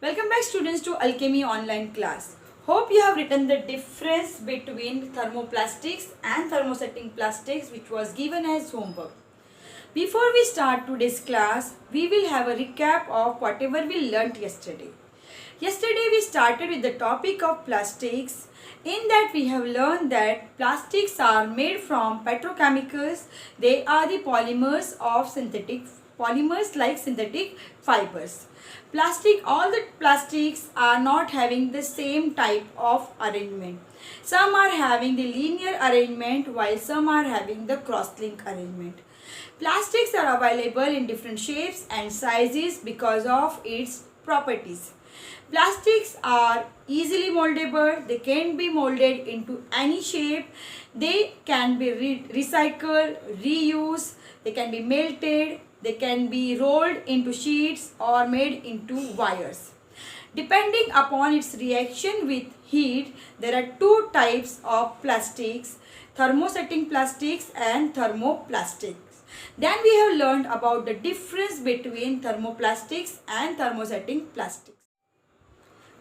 Welcome back students to Alchemy online class. Hope you have written the difference between thermoplastics and thermosetting plastics which was given as homework. Before we start today's class, we will have a recap of whatever we learnt yesterday. Yesterday we started with the topic of plastics. In that we have learned that plastics are made from petrochemicals. They are the polymers like synthetic fibers. All the plastics are not having the same type of arrangement. Some are having the linear arrangement while some are having the cross-link arrangement. Plastics are available in different shapes and sizes because of its properties. Plastics are easily moldable. They can be molded into any shape. They can be recycled, reused. They can be melted. They can be rolled into sheets or made into wires. Depending upon its reaction with heat, there are two types of plastics: thermosetting plastics and thermoplastics. Then we have learned about the difference between thermoplastics and thermosetting plastics.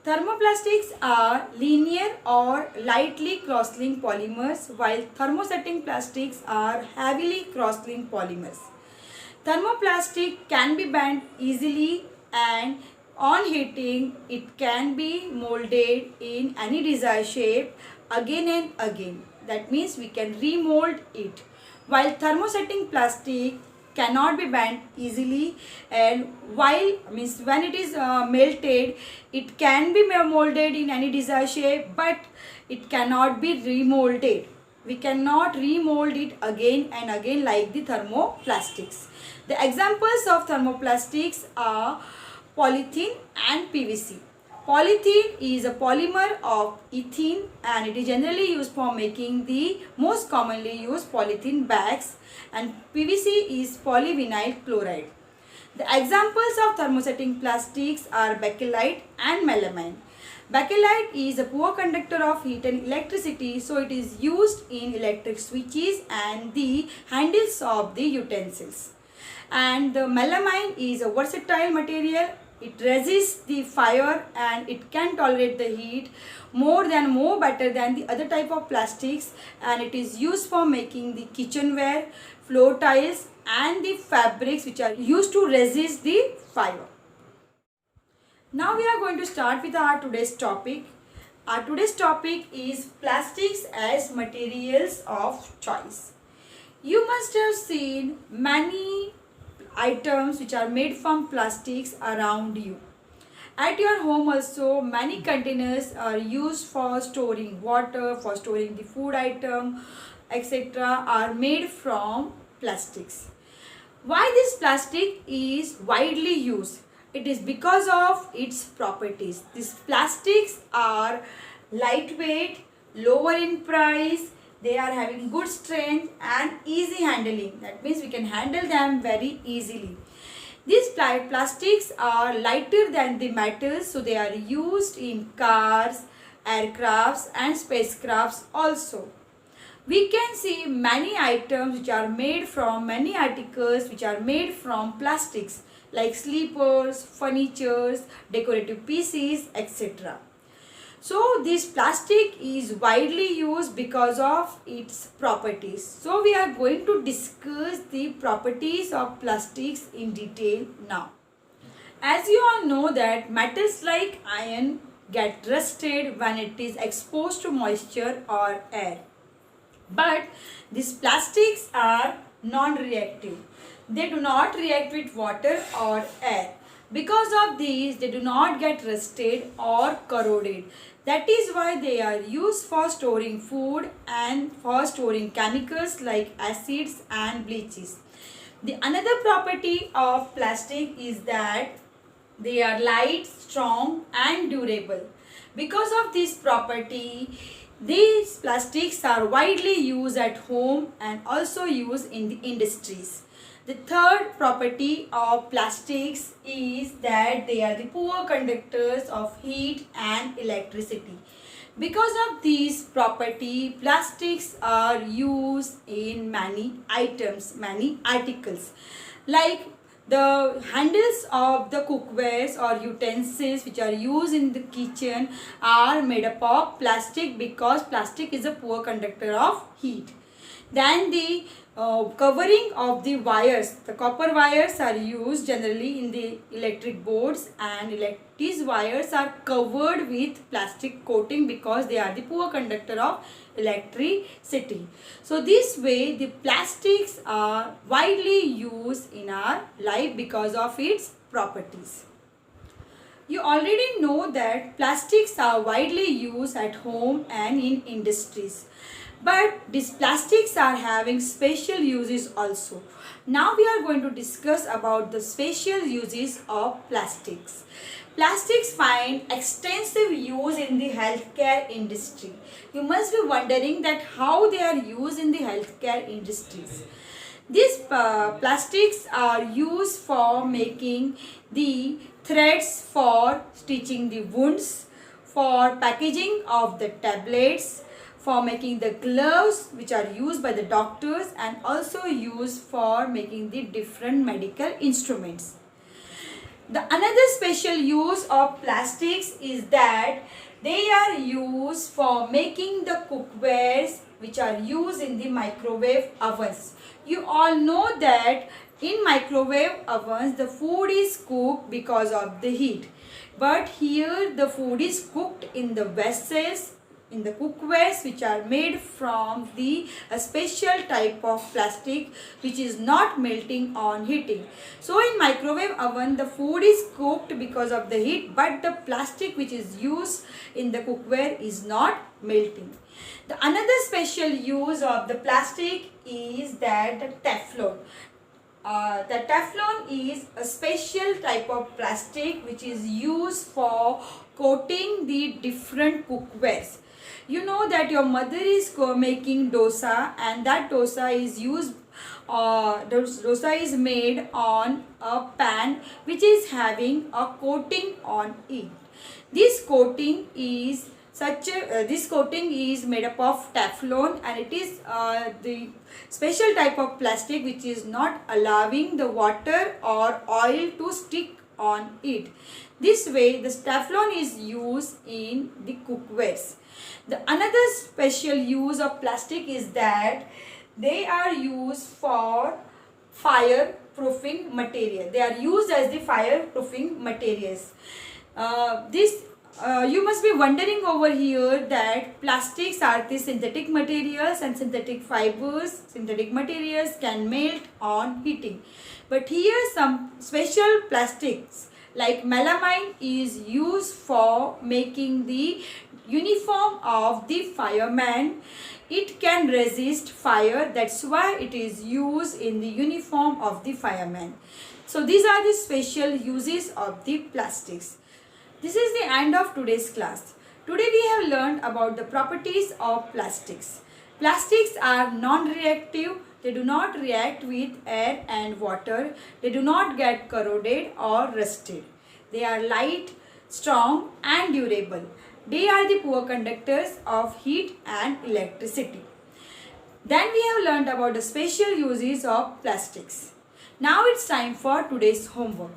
Thermoplastics are linear or lightly cross-linked polymers, while thermosetting plastics are heavily cross-linked polymers. Thermoplastic can be bent easily, and on heating it can be molded in any desired shape again and again. That means we can remold it. While thermosetting plastic cannot be bent easily, and when it is melted, it can be molded in any desired shape, but it cannot be remolded. We cannot remold it again and again like the thermoplastics. The examples of thermoplastics are polythene and PVC. Polythene is a polymer of ethene and it is generally used for making the most commonly used polythene bags, and PVC is polyvinyl chloride. The examples of thermosetting plastics are bakelite and melamine. Bakelite is a poor conductor of heat and electricity, so it is used in electric switches and the handles of the utensils. And the melamine is a versatile material. It resists the fire and it can tolerate the heat more better than the other type of plastics, and it is used for making the kitchenware, floor tiles and the fabrics which are used to resist the fire. Now we are going to start with our today's topic. Our today's topic is plastics as materials of choice. You must have seen many items which are made from plastics around you. At your home also, many containers are used for storing water, for storing the food item, etc. are made from plastics. Why this plastic is widely used? It is because of its properties. These plastics are lightweight, lower in price, they are having good strength and easy handling. That means we can handle them very easily. These plastics are lighter than the metals, so they are used in cars, aircrafts and spacecrafts also. We can see many items which are made from, many articles which are made from plastics like sleepers, furnitures, decorative pieces, etc. So this plastic is widely used because of its properties. So we are going to discuss the properties of plastics in detail now. As you all know that metals like iron get rusted when it is exposed to moisture or air. But these plastics are non-reactive. They do not react with water or air. Because of these, they do not get rusted or corroded. That is why they are used for storing food and for storing chemicals like acids and bleaches. The another property of plastic is that they are light, strong and durable. Because of this property, these plastics are widely used at home and also used in the industries. The third property of plastics is that they are the poor conductors of heat and electricity. Because of this property, plastics are used in many items, many articles. Like The handles of the cookwares or utensils which are used in the kitchen are made up of plastic, because plastic is a poor conductor of heat. Then the covering of the wires, the copper wires are used generally in the electric boards, and these wires are covered with plastic coating because they are the poor conductor of electricity. So this way the plastics are widely used in our life because of its properties. You already know that plastics are widely used at home and in industries. But these plastics are having special uses also. Now we are going to discuss about the special uses of plastics. Plastics find extensive use in the healthcare industry. You must be wondering that how they are used in the healthcare industries. These plastics are used for making the threads for stitching the wounds, for packaging of the tablets, for making the gloves which are used by the doctors, and also used for making the different medical instruments. The another special use of plastics is that they are used for making the cookwares which are used in the microwave ovens. You all know that in microwave ovens the food is cooked because of the heat. But here the food is cooked in the vessels, in the cookwares which are made from the special type of plastic which is not melting on heating. So in microwave oven the food is cooked because of the heat, but the plastic which is used in the cookware is not melting. The another special use of the plastic is that the Teflon. The Teflon is a special type of plastic which is used for coating the different cookwares. You know that your mother is making dosa, and that dosa is used dosa is made on a pan which is having a coating on it. This coating is this coating is made up of Teflon, and it is the special type of plastic which is not allowing the water or oil to stick on it. This way the Teflon is used in the cookwares. The another special use of plastic is that they are used for fireproofing material. They are used as the fireproofing materials. You must be wondering over here that plastics are the synthetic materials, and synthetic fibers, synthetic materials can melt on heating. But here some special plastics like melamine is used for making the uniform of the fireman. It can resist fire, that's why it is used in the uniform of the fireman. So these are the special uses of the plastics. This is the end of today's class. Today we have learned about the properties of plastics. Plastics are non-reactive. They do not react with air and water. They do not get corroded or rusted. They are light, strong and durable. They are the poor conductors of heat and electricity. Then we have learned about the special uses of plastics. Now it's time for today's homework.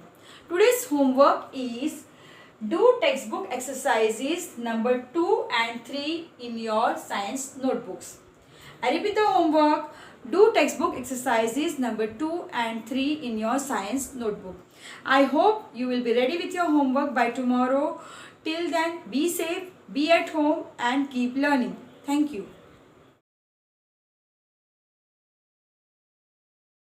Today's homework is do textbook exercises number 2 and 3 in your science notebooks. I repeat the homework. Do textbook exercises number 2 and 3 in your science notebook. I hope you will be ready with your homework by tomorrow. Till then, be safe, be at home and keep learning. Thank you.